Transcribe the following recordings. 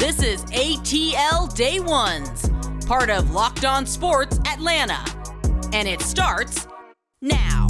This is ATL Day Ones, part of Locked On Sports Atlanta. And it starts now.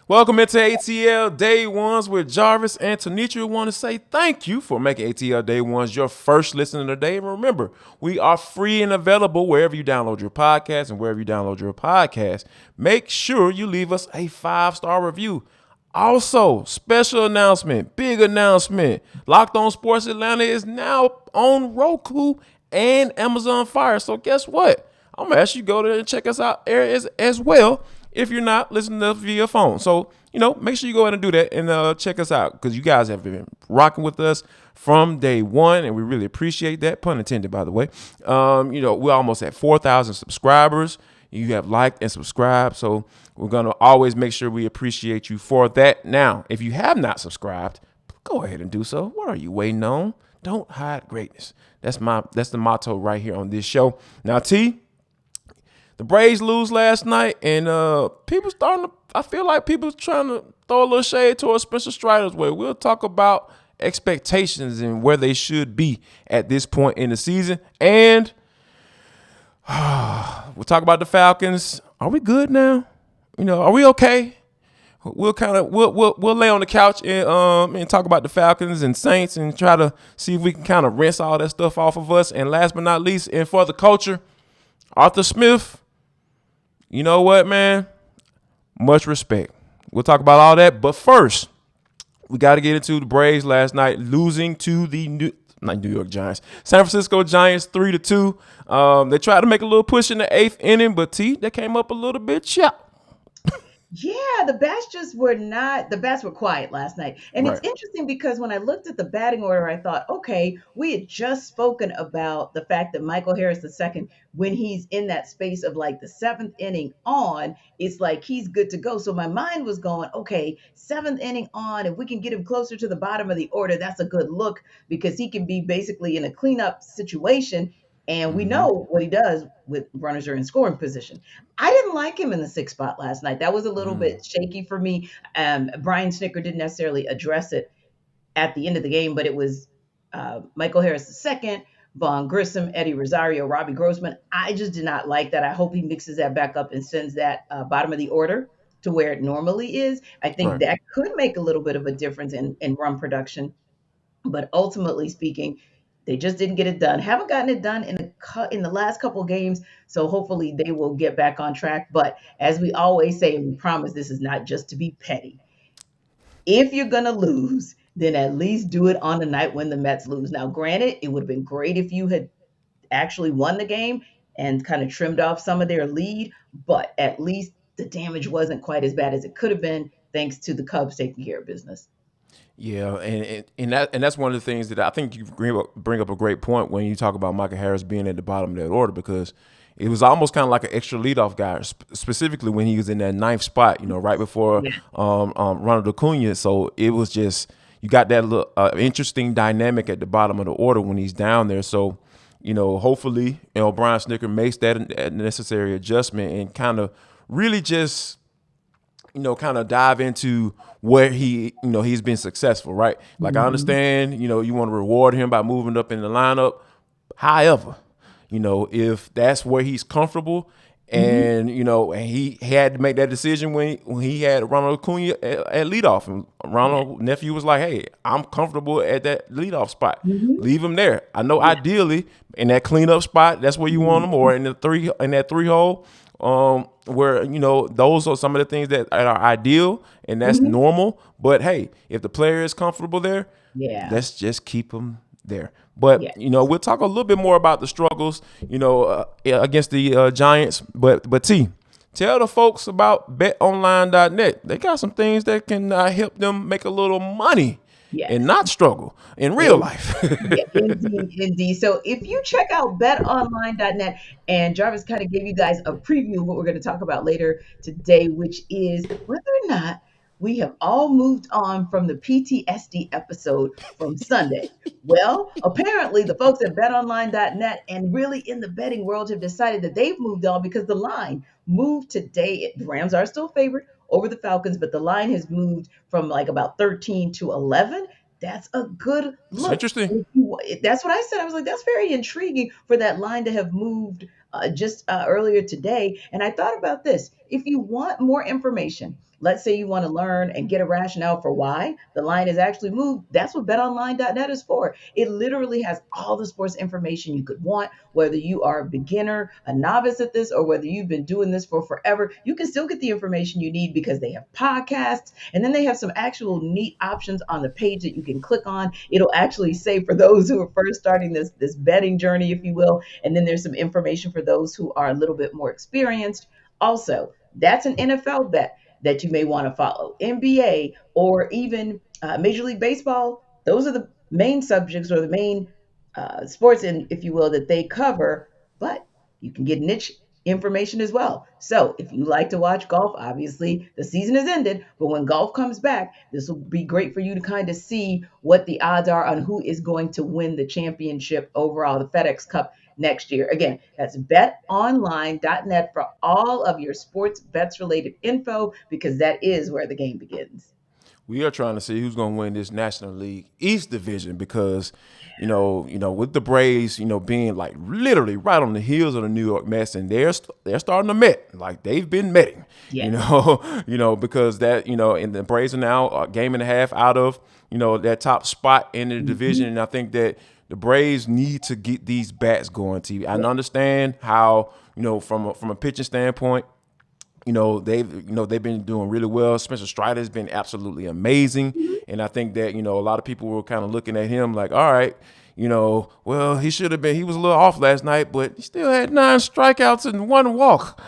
Welcome into ATL Day Ones with Jarvis and Tenitra. We want to say thank you for making ATL Day Ones your first listen of the day. And remember, we are free and available wherever you download your podcast and wherever you download your podcast. Make sure you leave us a 5-star review. Also, special announcement, big announcement. Locked On Sports Atlanta is now on Roku and Amazon Fire. So guess what? I'm going to ask you to go there and check us out there as well. If you're not listening to us via phone. So, make sure you go ahead and do that and check us out because you guys have been rocking with us from day one, and we really appreciate that. Pun intended, by the way. We're almost at 4,000 subscribers. You have liked and subscribed, so we're going to always make sure we appreciate you for that. Now, if you have not subscribed, go ahead and do so. What are you waiting on? Don't hide greatness. That's the motto right here on this show. Now, T, the Braves lose last night, and I feel like people trying to throw a little shade towards Spencer Strider's way. We'll talk about expectations and where they should be at this point in the season. And we'll talk about the Falcons. Are we good now? Are we okay? We'll lay on the couch and talk about the Falcons and Saints and try to see if we can kind of rinse all that stuff off of us. And last but not least, and for the culture, Arthur Smith. You know what, man? Much respect. We'll talk about all that. But first, we got to get into the Braves last night losing to the New York Giants. San Francisco Giants 3-2. They tried to make a little push in the 8th inning, but they came up a little bit chopped. Yeah, the bats were quiet last night. And It's interesting because when I looked at the batting order, I thought, okay, we had just spoken about the fact that Michael Harris II, when he's in that space of like the 7th inning on, it's like he's good to go. So my mind was going, okay, 7th inning on, if we can get him closer to the bottom of the order, that's a good look because he can be basically in a cleanup situation. And we know what he does with runners are in scoring position. I didn't like him in the 6th spot last night. That was a little bit shaky for me. Brian Snitker didn't necessarily address it at the end of the game, but it was Michael Harris II, Vaughn Grissom, Eddie Rosario, Robbie Grossman. I just did not like that. I hope he mixes that back up and sends that bottom of the order to where it normally is. I think that could make a little bit of a difference in run production. But ultimately speaking, they just didn't get it done. Haven't gotten it done in the last couple of games, so hopefully they will get back on track. But as we always say, and we promise this is not just to be petty. If you're going to lose, then at least do it on the night when the Mets lose. Now, granted, it would have been great if you had actually won the game and kind of trimmed off some of their lead, but at least the damage wasn't quite as bad as it could have been thanks to the Cubs taking care of business. Yeah, and that's one of the things that I think you bring up a great point when you talk about Michael Harris being at the bottom of that order because it was almost kind of like an extra leadoff guy, specifically when he was in that 9th spot, right before Ronald Acuna. So it was just you got that little interesting dynamic at the bottom of the order when he's down there. So hopefully Brian Snitker makes that necessary adjustment and kind of really just kind of dive into where he's been successful, right? Like I understand, you want to reward him by moving up in the lineup. However, if that's where he's comfortable and, and he had to make that decision when he had Ronald Acuna at leadoff and Ronald nephew was like, hey, I'm comfortable at that leadoff spot. Leave him there. I know ideally in that cleanup spot, that's where you want him or in that 3 hole. Where those are some of the things that are ideal and that's normal. But hey, if the player is comfortable there, let's just keep him there. But we'll talk a little bit more about the struggles, against the Giants. But T, tell the folks about betonline.net. They got some things that can help them make a little money. Yes. And not struggle in real life. Indeed. So if you check out betonline.net, and Jarvis kind of gave you guys a preview of what we're going to talk about later today, which is whether or not We have all moved on from the PTSD episode from Sunday. Well, apparently the folks at betonline.net and really in the betting world have decided that they've moved on because the line moved today. The Rams are still favored over the Falcons, but the line has moved from like about 13 to 11. That's a good It's look. interesting. That's what I said. I was like, that's very intriguing for that line to have moved just earlier today. And I thought about this. If you want more information, let's say you want to learn and get a rationale for why the line is actually moved, that's what betonline.net is for. It literally has all the sports information you could want, whether you are a beginner, a novice at this, or whether you've been doing this for forever. You can still get the information you need because they have podcasts, and then they have some actual neat options on the page that you can click on. It'll actually say for those who are first starting this betting journey, if you will, and then there's some information for those who are a little bit more experienced. Also, that's an NFL bet that you may want to follow. NBA or even Major League Baseball, those are the main subjects or the main sports, if you will, that they cover. But you can get niche information as well. So if you like to watch golf, obviously the season has ended, but when golf comes back, this will be great for you to kind of see what the odds are on who is going to win the championship overall, the FedEx Cup next year. Again, that's betonline.net for all of your sports bets related info, because that is where the game begins. We are trying to see who's going to win this National League East division because, with the Braves, being like literally right on the heels of the New York Mets, and they're starting to met like they've been metting, Yes. Because that, and the Braves are now a game and a half out of, that top spot in the division, and I think that the Braves need to get these bats going. I understand how, from a pitching standpoint, they've been doing really well. Spencer Strider's been absolutely amazing, and I think that a lot of people were kind of looking at him like, all right, well, he should have been. He was a little off last night, but he still had 9 strikeouts and 1 walk.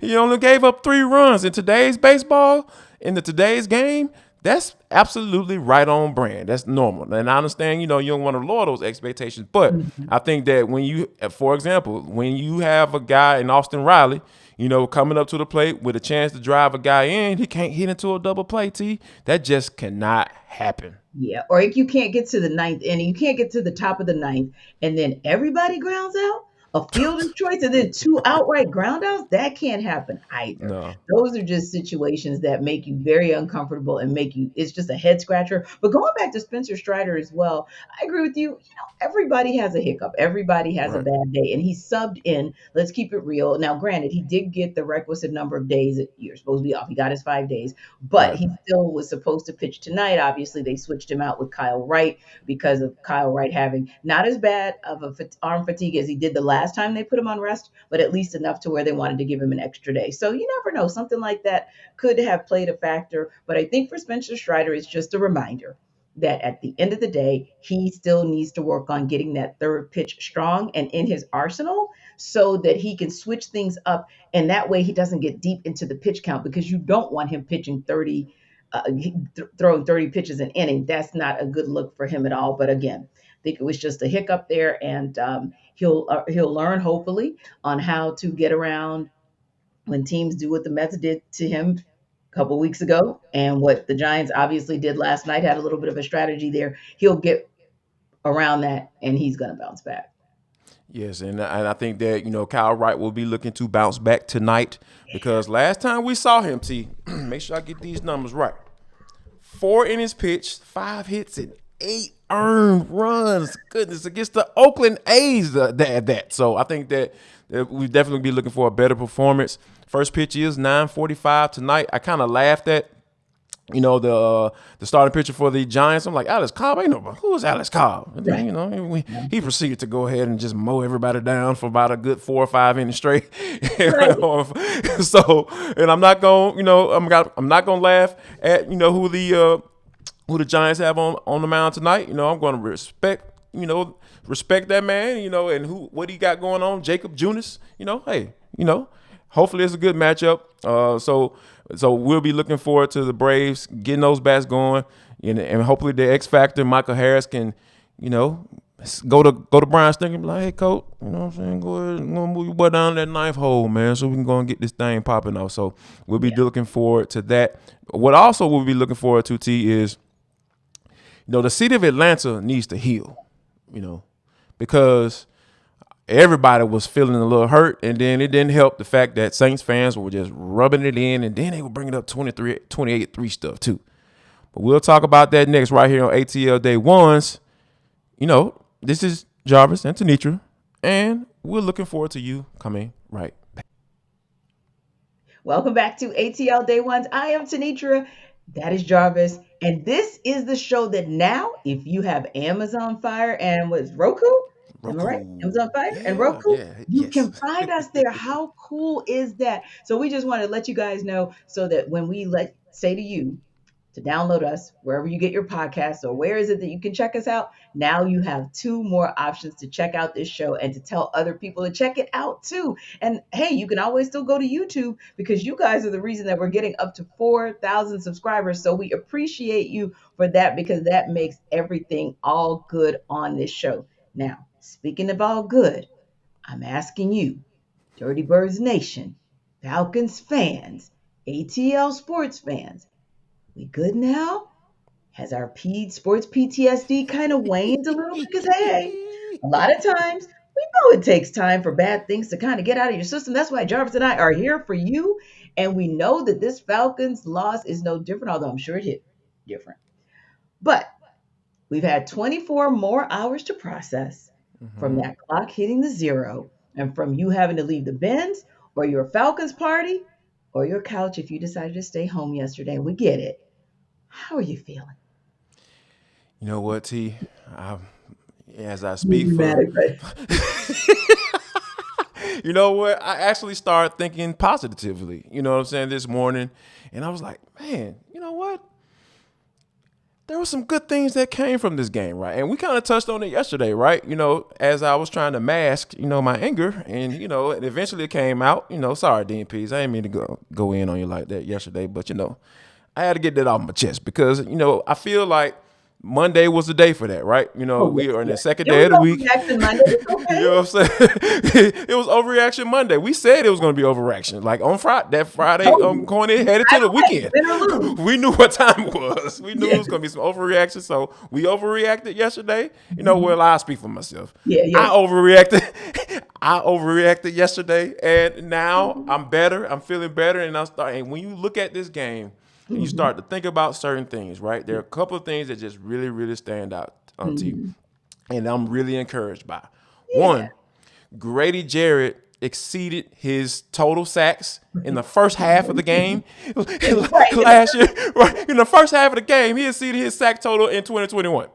He only gave up 3 runs in today's baseball. In today's game, that's absolutely right on brand. That's normal. And I understand, you don't want to lower those expectations. But I think that for example, when you have a guy in Austin Riley, coming up to the plate with a chance to drive a guy in, he can't hit into a double play, T. That just cannot happen. Yeah. Or if you can't get to the 9th inning, you can't get to the top of the 9th, and then everybody grounds out. A fielder's choice and then 2 outright ground outs, that can't happen either. No. Those are just situations that make you very uncomfortable and it's just a head scratcher. But going back to Spencer Strider as well, I agree with you. Everybody has a hiccup. Everybody has a bad day, and he subbed in. Let's keep it real. Now, granted, he did get the requisite number of days that you're supposed to be off. He got his 5 days, but he still was supposed to pitch tonight. Obviously, they switched him out with Kyle Wright because of Kyle Wright having not as bad of arm fatigue as he did the last time they put him on rest, but at least enough to where they wanted to give him an extra day. So you never know. Something like that could have played a factor. But I think for Spencer Strider, it's just a reminder that at the end of the day, he still needs to work on getting that third pitch strong and in his arsenal so that he can switch things up. And that way he doesn't get deep into the pitch count, because you don't want him pitching 30, throwing 30 pitches an inning. That's not a good look for him at all. But again, I think it was just a hiccup there, and he'll learn hopefully on how to get around when teams do what the Mets did to him a couple weeks ago, and what the Giants obviously did last night. Had a little bit of a strategy there. He'll get around that, and he's going to bounce back. Yes, and I think that, Kyle Wright will be looking to bounce back tonight because last time we saw him, T, make sure I get these numbers right. 4 innings pitched, 5 hits, and 8 earned runs. Goodness, against the Oakland A's at that. So I think that we definitely be looking for a better performance. First pitch is 9:45 tonight. I kind of laughed at, the starting pitcher for the Giants. I'm like, Alex Cobb? Ain't nobody. Who is Alex Cobb? And then, he proceeded to go ahead and just mow everybody down for about a good 4 or 5 innings straight. So, and I'm not going, I'm not going to laugh at, who the Giants have on the mound tonight. I'm going to respect that man, and what he got going on. Jacob Junis, hopefully it's a good matchup. So we'll be looking forward to the Braves getting those bats going, and hopefully the X factor Michael Harris can, go to Brian Stinker and be like, hey, coach, you know what I'm saying? Go ahead and move your butt down that ninth hole, man, so we can go and get this thing popping off. So we'll be Yeah. looking forward to that. What also we'll be looking forward to, T, is, the city of Atlanta needs to heal, because everybody was feeling a little hurt, and then it didn't help the fact that Saints fans were just rubbing it in, and then they were bringing up 28-3 stuff too. But we'll talk about that next right here on ATL Day Ones. This is Jarvis and Tenitra, and we're looking forward to you coming right back. Welcome back to ATL Day Ones. I am Tenitra. That is Jarvis. And this is the show that now, if you have Amazon Fire and was Roku, am I right? Roku. Amazon Fire and Yeah, Roku, yeah, you yes. can find us there. How cool is that? So we just want to let you guys know so that when we say to you to download us wherever you get your podcasts, or where is it that you can check us out, now you have two more options to check out this show and to tell other people to check it out too. And hey, you can always still go to YouTube, because you guys are the reason that we're getting up to 4,000 subscribers. So we appreciate you for that, because that makes everything all good on this show. Now, speaking of all good, I'm asking you, Dirty Birds Nation, Falcons fans, ATL sports fans, we good now? Has our sports PTSD kind of waned a little? Because, hey, a lot of times we know it takes time for bad things to kind of get out of your system. That's why Jarvis and I are here for you. And we know that this Falcons loss is no different, although I'm sure it hit different. But we've had 24 more hours to process from Mm-hmm. that clock hitting the zero, and from you having to leave the Benz or your Falcons party or your couch if you decided to stay home yesterday. We get it. How are you feeling? You know what, T? I, as I speak Movie for, matic, right? you know what? I actually started thinking positively, you know what I'm saying, this morning. And I was like, man, you know what? There were some good things that came from this game, right? And we kind of touched on it yesterday, right? As I was trying to mask, my anger, and and eventually it came out. Sorry, DMPs, I didn't mean to go in on you like that yesterday, but I had to get that off my chest because I feel like Monday was the day for that, right? Oh, We yes, are in the yes. second It day was of the week. overreaction Monday. It's You okay. know what I'm saying? It was overreaction Monday. We said it was going to be overreaction. Like on Friday, Told you. going in, headed to Either the way, weekend. win or lose. We knew what time it was. We knew it Yeah. was going to be some overreaction. So we overreacted yesterday. Mhm. Well, I speak for myself. Yeah, I yeah. overreacted. I overreacted yesterday, and now Mhm. I'm better. I'm feeling better, and And when you look at this game, and you Mhm. start to think about certain things, right? There are a couple of things that just really, really stand out to you, Mhm. and I'm really encouraged by. Yeah. One, Grady Jarrett exceeded his total sacks in the first half of the game Right. last year. Right, in the first half of the game, he exceeded his sack total in 2021.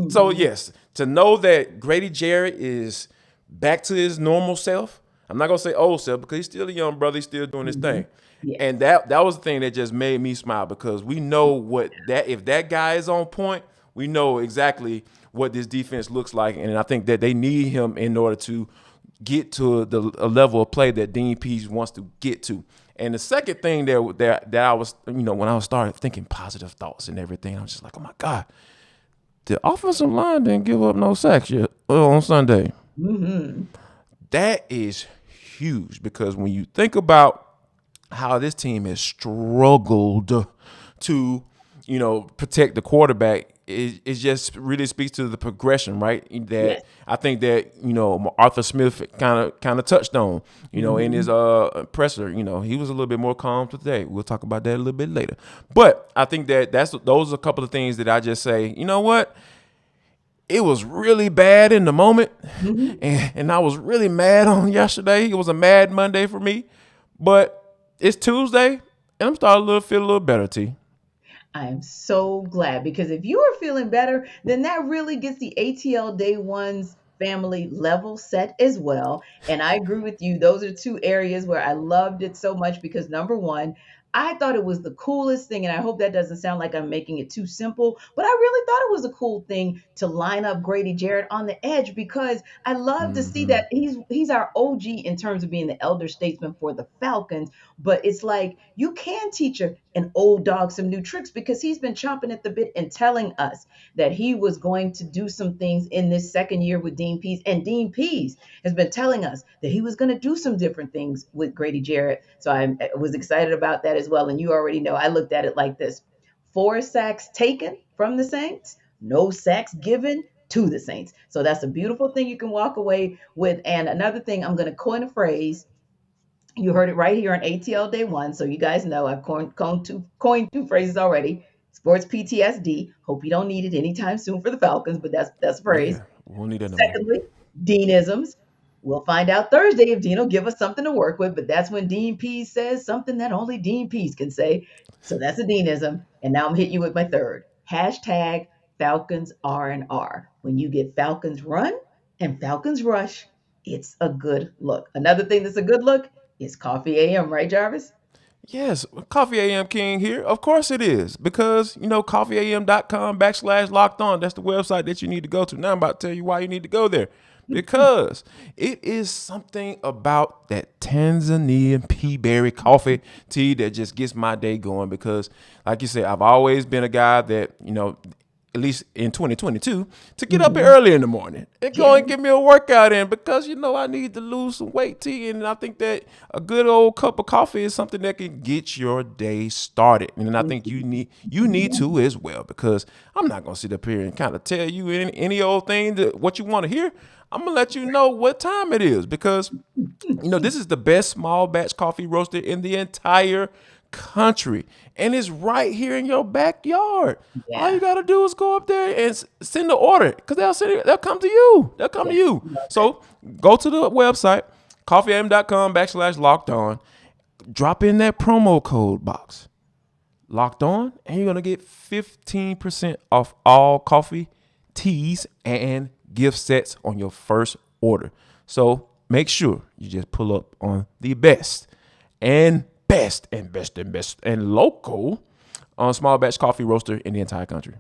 So Mhm. yes, to know that Grady Jarrett is back to his normal self. I'm not gonna say old self because he's still a young brother. He's still doing his thing. Mhm. Yeah. And that was the thing that just made me smile because we know if that guy is on point, we know exactly what this defense looks like, and I think that they need him in order to get to a level of play that Dean Pease wants to get to. And the second thing that I was, when I was started thinking positive thoughts and everything, I was just like, oh my God, the offensive line didn't give up no sacks yet on Sunday. Mhm. That is huge because when you think about how this team has struggled to, protect the quarterback, it just really speaks to the progression, right? That Yes. I think that Arthur Smith kind of touched on, in his Mhm. presser. He was a little bit more calm today. We'll talk about that a little bit later. But I think that those are a couple of things that I just say, you know what? It was really bad in the moment, Mhm. and I was really mad on yesterday. It was a mad Monday for me, but it's Tuesday, and I'm starting to feel a little better, T. I am so glad, because if you are feeling better, then that really gets the ATL Day One's family level set as well. And I agree with you. Those are two areas where I loved it so much because number one, I thought it was the coolest thing, and I hope that doesn't sound like I'm making it too simple, but I really thought it was a cool thing to line up Grady Jarrett on the edge because I love to see Mm-hmm. that he's our OG in terms of being the elder statesman for the Falcons. But it's like you can teach an old dog some new tricks because he's been chomping at the bit and telling us that he was going to do some things in this second year with Dean Pease, and Dean Pease has been telling us that he was going to do some different things with Grady Jarrett. So I was excited about that as well. And you already know I looked at it like this: 4 sacks taken from the Saints, no sacks given to the Saints. So that's a beautiful thing you can walk away with. And another thing, I'm going to coin a phrase. You heard it right here on ATL Day One. So you guys know I've coined two phrases already. Sports PTSD. Hope you don't need it anytime soon for the Falcons, but that's a phrase. Yeah, we won't need that no more. Secondly, Deanisms. We'll find out Thursday if Dean will give us something to work with, but that's when Dean Pease says something that only Dean Pease can say. So that's a Deanism. And now I'm hitting you with my third. Hashtag Falcons R&R. When you get Falcons run and Falcons rush, it's a good look. Another thing that's a good look is Coffee AM, right, Jarvis? Yes, Coffee AM King here. Of course it is. Because, coffeeam.com/locked on. That's the website that you need to go to. Now I'm about to tell you why you need to go there. Because it is something about that Tanzanian pea berry coffee tea that just gets my day going. Because, like you said, I've always been a guy that, at least in 2022, to get up Mhm. early in the morning and go Yeah. and get me a workout in because, I need to lose some weight, T. And I think that a good old cup of coffee is something that can get your day started. And I think you need to as well, because I'm not going to sit up here and kind of tell you any old thing that what you want to hear. I'm going to let you know what time it is, because, this is the best small batch coffee roaster in the entire country, and it's right here in your backyard. All you Yeah. gotta do is go up there and send the order, because they'll come to you. They'll come to Yeah. you. Love it. So go to the website, coffeeam.com/locked on. Drop in that promo code box, locked on, and you're gonna get 15% off all coffee, teas, and gift sets on your first order. So make sure you just pull up on the best and local on small batch coffee roaster in the entire country.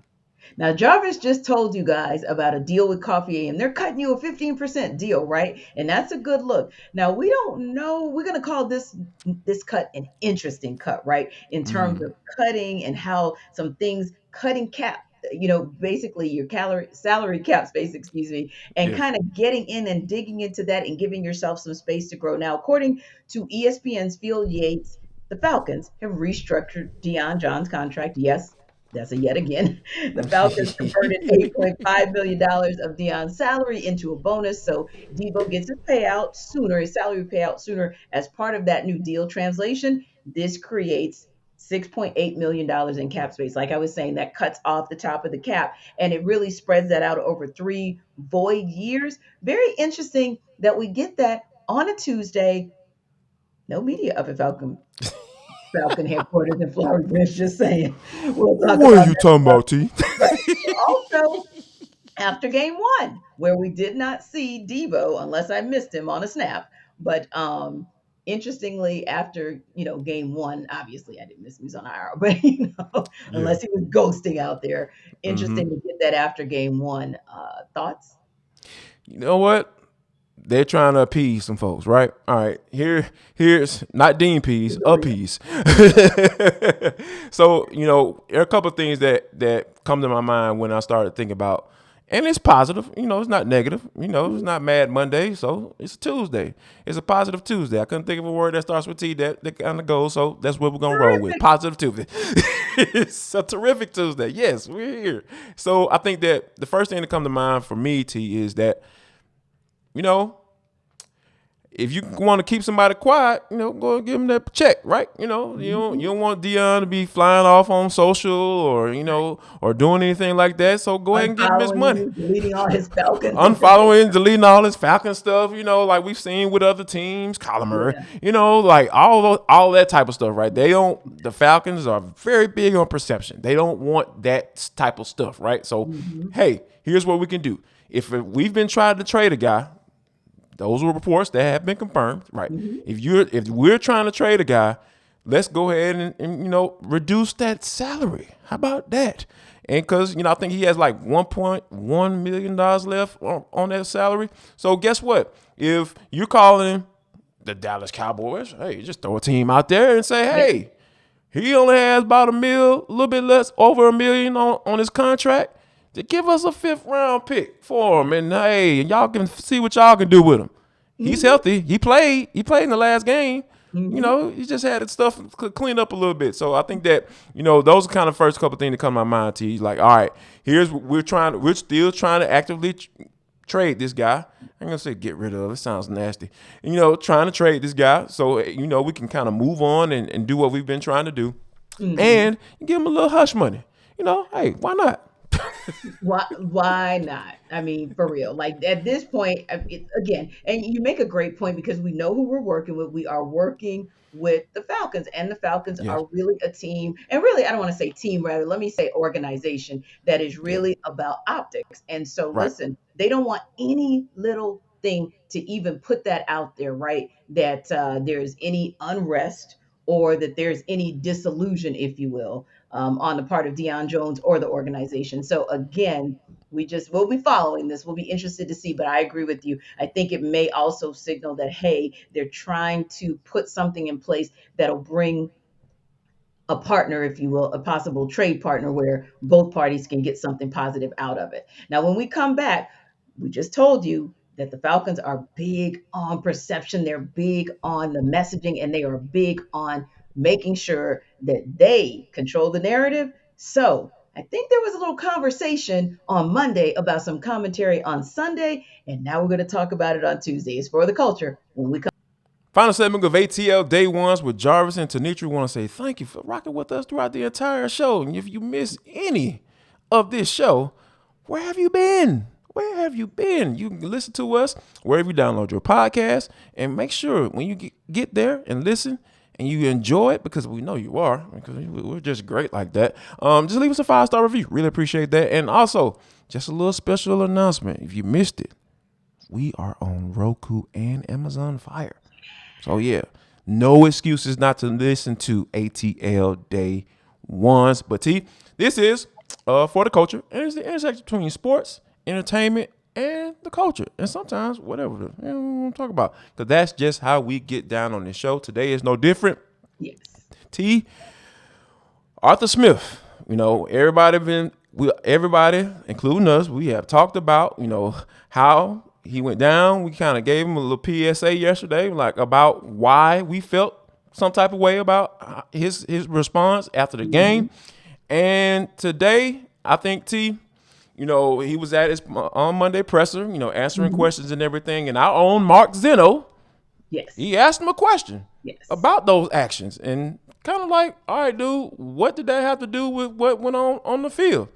Now, Jarvis just told you guys about a deal with Coffee AM. They're cutting you a 15% deal, right? And that's a good look. Now, we don't know. We're going to call this cut an interesting cut, right? In terms of cutting and how some things cutting cap, basically your salary cap space, excuse me, and Yes. kind of getting in and digging into that and giving yourself some space to grow. Now, according to ESPN's Phil Yates, the Falcons have restructured Deion Jones' contract. Yes, that's a yet again. The Falcons converted $8.5 million of Deion's salary into a bonus. So Debo gets his salary payout sooner as part of that new deal. Translation: this creates $6.8 million in cap space. Like I was saying, that cuts off the top of the cap and it really spreads that out over 3 void years. Very interesting that we get that on a Tuesday. No media up at Falcon headquarters in Flowery Branch, just saying. We'll talk What are about you that talking stuff. about, T? But also, after game one, where we did not see Debo unless I missed him on a snap. But interestingly, after game one, obviously I didn't miss him; he's on IR. But Yeah. unless he was ghosting out there, Mm-hmm. interesting to get that after game one. Thoughts? You know what? They're trying to appease some folks, right? All right, here's not Dean Pease, appease. So there are a couple of things that come to my mind when I started thinking about, and it's positive. It's not negative. It's not Mad Monday, so it's a Tuesday. It's a positive Tuesday. I couldn't think of a word that starts with T that kind of goes, so that's what we're gonna roll with. Terrific. Positive Tuesday. It's a terrific Tuesday. Yes, we're here. So I think that the first thing to come to mind for me, T, is that you know, if you want to keep somebody quiet, go and give them that check, right? You don't want Deion to be flying off on social or doing anything like that. So go ahead and give him his Unfollowing money. you, deleting all his Falcons information. Unfollowing, deleting all his Falcon stuff, like we've seen with other teams, Kyler Murray, Yeah. like all that type of stuff, right? The Falcons are very big on perception. They don't want that type of stuff, right? So, hey, here's what we can do. If we've been trying to trade a guy, those were reports that have been confirmed, right? Mhm. If we're trying to trade a guy, let's go ahead and reduce that salary. How about that? And because I think he has like $1.1 million left on that salary. So guess what? If you're calling the Dallas Cowboys, hey, just throw a team out there and say, Yeah. hey, he only has about a little bit less, over $1 million on his contract. To give us a 5th-round pick for him, and hey, y'all can see what y'all can do with him. He's Mm-hmm. healthy. He played. He played in the last game. Mm-hmm. He just had his stuff cleaned up a little bit. So I think that those are kind of first couple things that come to my mind. To you, like, all right, here's what we're still trying to actively trade this guy. I'm gonna say get rid of. It sounds nasty. Trying to trade this guy so we can kind of move on and do what we've been trying to do, Mm-hmm. and give him a little hush money. Hey, why not? Why not? I mean, for real. Like at this point, again, and you make a great point because we know who we're working with. We are working with the Falcons, and the Falcons Yes. are really a team. And really, I don't want to say team, rather, let me say organization that is Yeah. really about optics. And so, Right. listen, they don't want any little thing to even put that out there, right? That there's any unrest or that there's any disillusion, if you will, on the part of Deion Jones or the organization. So again, we'll be following this. We'll be interested to see. But I agree with you. I think it may also signal that hey, they're trying to put something in place that'll bring a partner, if you will, a possible trade partner where both parties can get something positive out of it. Now, when we come back, we just told you that the Falcons are big on perception, they're big on the messaging, and they are big on making sure that they control the narrative. So, I think there was a little conversation on Monday about some commentary on Sunday, and now we're going to talk about it on Tuesday. It's for the culture when we come. Final segment of ATL Day Ones with Jarvis and Tenitra. We want to say thank you for rocking with us throughout the entire show. And if you miss any of this show, where have you been? Where have you been? You can listen to us wherever you download your podcast. And make sure when you get there and listen and you enjoy it, because we know you are, because we're just great like that, just leave us a 5-star review. Really appreciate that. And also, just a little special announcement. If you missed it, we are on Roku and Amazon Fire. So yeah, no excuses not to listen to ATL Day Ones. But this is for the culture, and it's the intersection between sports, entertainment, and the culture, and sometimes whatever we want to talk about, because that's just how we get down on this show. Today is no different. Yes. Arthur Smith. Everybody, including us, we have talked about how he went down. We kind of gave him a little PSA yesterday, like about why we felt some type of way about his response after the game. And today, I think he was at his on Monday presser, answering questions and everything. And our own Mark Zeno, Yes. he asked him a question Yes. about those actions, and kind of like, all right, dude, what did that have to do with what went on the field?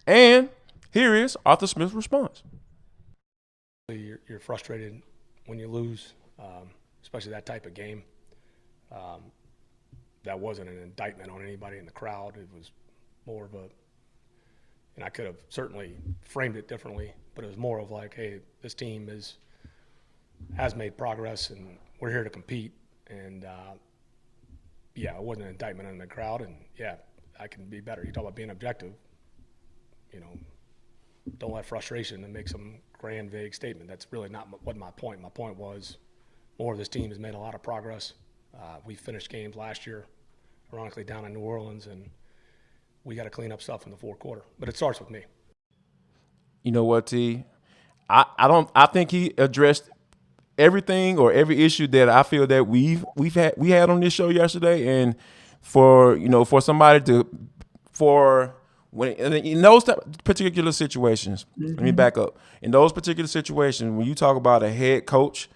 And here is Arthur Smith's response. You're frustrated when you lose, especially that type of game. That wasn't an indictment on anybody in the crowd. It was more of and I could have certainly framed it differently, but it was more of like, hey, this team has made progress, and we're here to compete. And it wasn't an indictment on the crowd, and yeah, I can be better. You talk about being objective, don't let frustration and make some grand, vague statement. That's really not what my point. My point was more of this team has made a lot of progress. We finished games last year, ironically, down in New Orleans, and we got to clean up stuff in the fourth quarter. But it starts with me. You know what, T? I think he addressed everything or every issue that I feel that we had on this show yesterday. And for somebody when in those particular situations, let me back up. In those particular situations, when you talk about a head coach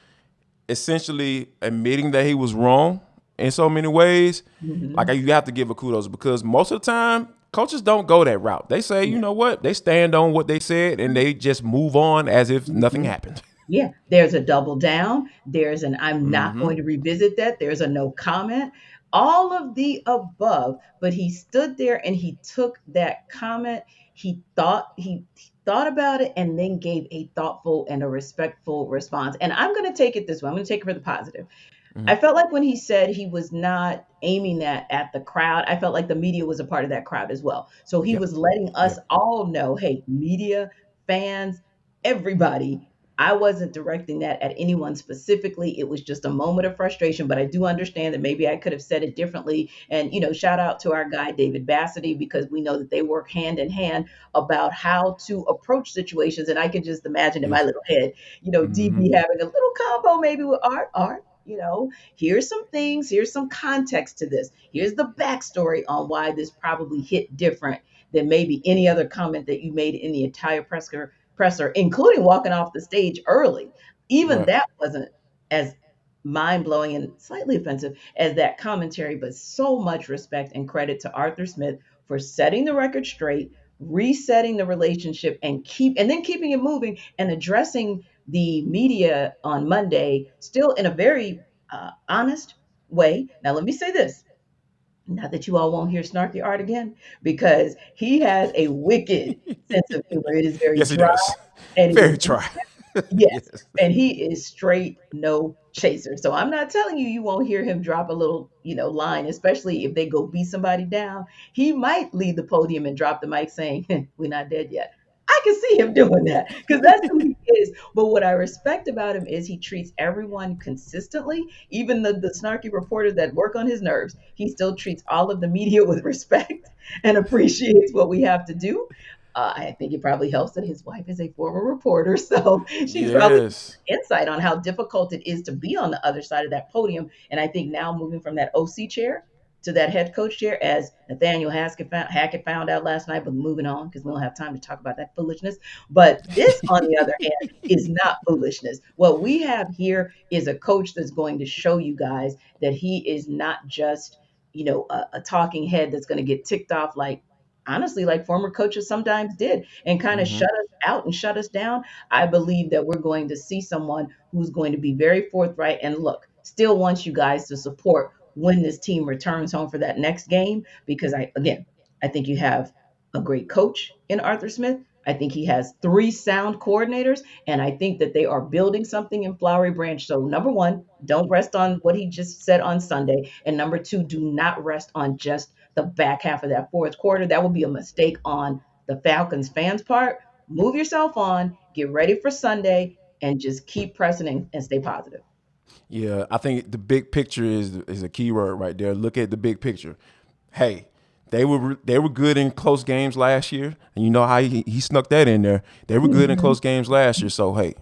essentially admitting that he was wrong in so many ways, like you have to give a kudos, because most of the time coaches don't go that route. They say, you know what, they stand on what they said and they just move on as if nothing happened. Yeah, there's a double down. There's an I'm not going to revisit that. There's a no comment. All of the above. But he stood there and he took that comment. He thought about it and then gave a thoughtful and a respectful response. And I'm going to take it this way. I'm going to take it for the positive. I felt like when he said he was not aiming that at the crowd, I felt like the media was a part of that crowd as well. So he Yep. was letting us Yep. all know, hey, media, fans, everybody, I wasn't directing that at anyone specifically. It was just a moment of frustration, but I do understand that maybe I could have said it differently. And, shout out to our guy, David Bassity, because we know that they work hand in hand about how to approach situations. And I can just imagine in my Yes. little head, Mm-hmm. DB having a little combo maybe with Art, here's some things, here's some context to this. Here's the backstory on why this probably hit different than maybe any other comment that you made in the entire presser, including walking off the stage early. Even Right. that wasn't as mind blowing and slightly offensive as that commentary, but so much respect and credit to Arthur Smith for setting the record straight, resetting the relationship, and then keeping it moving and addressing the media on Monday, still in a very honest way. Now, let me say this. Not that you all won't hear Snarky Art again, because he has a wicked sense of humor. It is very Yes, he dry does. and it is Very try. yes, Yes. and he is straight no chaser. So I'm not telling you won't hear him drop a little, line, especially if they go beat somebody down. He might leave the podium and drop the mic saying, "We're not dead yet." I can see him doing that because that's who he is. But what I respect about him is he treats everyone consistently, even the snarky reporters that work on his nerves. He still treats all of the media with respect and appreciates what we have to do. I think it probably helps that his wife is a former reporter, so she's probably Yes. insight on how difficult it is to be on the other side of that podium. And I think now moving from that OC chair to that head coach chair, as Nathaniel Hackett found out last night, but moving on because we don't have time to talk about that foolishness. But this, on the other hand, is not foolishness. What we have here is a coach that's going to show you guys that he is not just, a talking head that's going to get ticked off like, honestly, like former coaches sometimes did, and kind of Mm-hmm. shut us out and shut us down. I believe that we're going to see someone who's going to be very forthright and look, still wants you guys to support when this team returns home for that next game. Because I think you have a great coach in Arthur Smith. I think he has three sound coordinators, and I think that they are building something in Flowery Branch. So, number one, don't rest on what he just said on Sunday. And number two, do not rest on just the back half of that fourth quarter. That would be a mistake on the Falcons fans' part. Move yourself on, get ready for Sunday, and just keep pressing and stay positive. Yeah, I think the big picture is a key word right there. Look at the big picture. Hey, they were good in close games last year, and you know how he snuck that in there. They were good in Mhm. close games last year, so hey,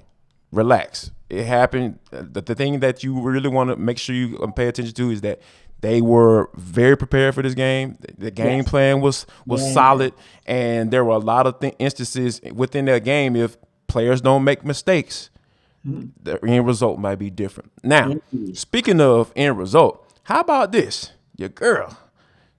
relax. It happened. The thing that you really want to make sure you pay attention to is that they were very prepared for this game. The game Yes. plan was Yeah. solid, and there were a lot of instances within that game if players don't make mistakes Mhm. the end result might be different. Now, Indeed. speaking of end result, how about this? Your girl,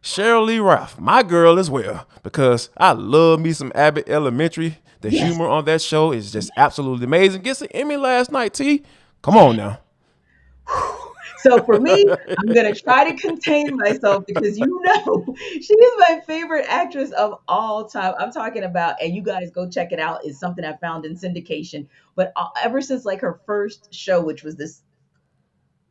Cheryl Lee Ralph, my girl as well, because I love me some Abbott Elementary. The Yes. humor on that show is just absolutely amazing. Gets an Emmy last night, T. Come on now. So for me, I'm gonna try to contain myself because she is my favorite actress of all time. I'm talking about, and you guys go check it out. It's something I found in syndication. But ever since like her first show, which was this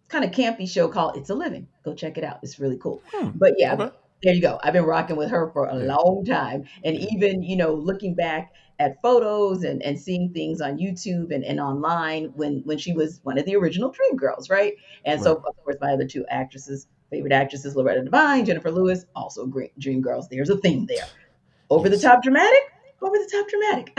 kind of campy show called It's a Living. Go check it out. It's really cool. But yeah, Okay. there you go. I've been rocking with her for a Yeah. long time. And Yeah. even, looking back at photos and seeing things on YouTube and online when she was one of the original Dream Girls, right? And so, Right. of course, my other two favorite actresses, Loretta Devine, Jennifer Lewis, also great Dream Girls. There's a theme there. Over the Yes. top dramatic, over the top dramatic.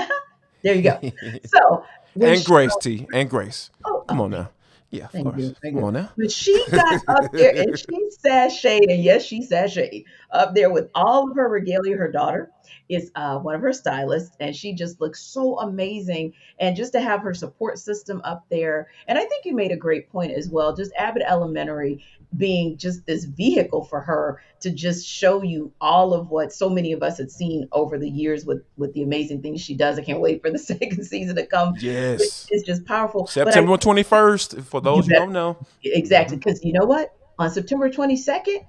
There you go. So when And she, Grace, T. And Grace. Come oh, on now. Yeah, of thank course. you. Thank Come you. on now. But she got up there and she sashayed, and yes, she sashayed up there with all of her regalia. Her daughter is one of her stylists, and she just looks so amazing. And just to have her support system up there. And I think you made a great point as well. Just Abbott Elementary being just this vehicle for her to just show you all of what so many of us had seen over the years with the amazing things she does. I can't wait for the second season to come. Yes. It's just powerful. But I September 21st, for you those who bet. don't know. Exactly, because you know what? On September 22nd,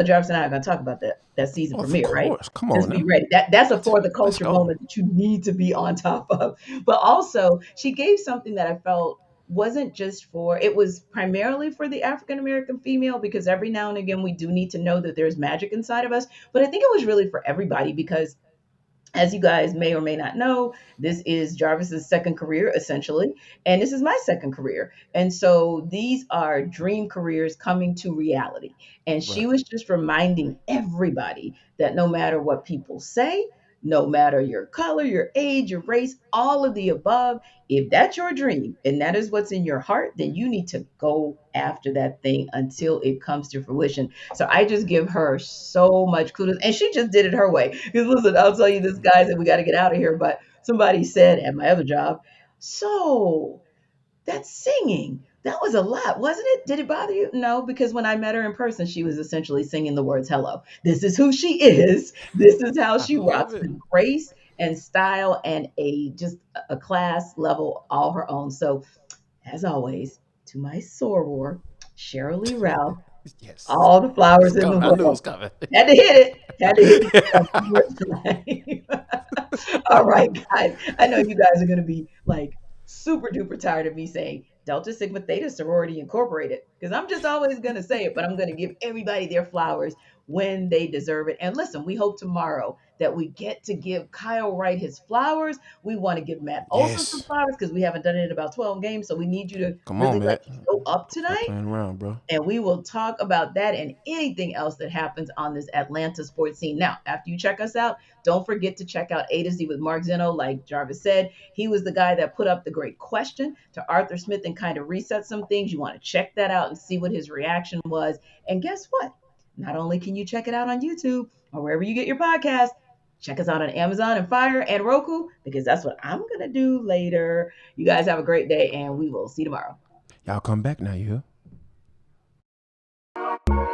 Jarvis and I are going to talk about that season Of premiere, right? course. Come on Just be now. ready. That's a for the Let's culture go. moment that you need to be on top of. But also, she gave something that I felt. wasn't just for, it was primarily for the African American female, because every now and again we do need to know that there's magic inside of us. But I think it was really for everybody, because as you guys may or may not know, this is Jarvis's second career, essentially, and this is my second career. And so these are dream careers coming to reality. And she Right. was just reminding everybody that no matter what people say, no matter your color, your age, your race, all of the above, if that's your dream and that is what's in your heart, then you need to go after that thing until it comes to fruition. So I just give her so much kudos. And she just did it her way. Because listen, I'll tell you this, guys, and we got to get out of here. But somebody said at my other job, so that singing, that was a lot, wasn't it? Did it bother you? No, because when I met her in person, she was essentially singing the words hello. This is who she is. This is how I she love rocks, it. with grace and style and a just a class level all her own. So as always, to my soror, Cheryl Lee Ralph, Yes. all the It flowers was in the coming. I knew it world. was coming. Had to hit it. Had to hit it. All right, guys. I know you guys are going to be like super duper tired of me saying Delta Sigma Theta Sorority Incorporated, because I'm just always going to say it, but I'm going to give everybody their flowers when they deserve it. And listen, we hope tomorrow that we get to give Kyle Wright his flowers. We want to give Matt Olson some Yes. flowers because we haven't done it in about 12 games. So we need you to Come on, really like Matt. show up Stop tonight, playing around, bro. and we will talk about that and anything else that happens on this Atlanta sports scene. Now, after you check us out, don't forget to check out A to Z with Mark Zeno. Like Jarvis said, he was the guy that put up the great question to Arthur Smith and kind of reset some things. You want to check that out and see what his reaction was. And guess what? Not only can you check it out on YouTube or wherever you get your podcast, check us out on Amazon and Fire and Roku, because that's what I'm going to do later. You guys have a great day, and we will see you tomorrow. Y'all come back now, you hear?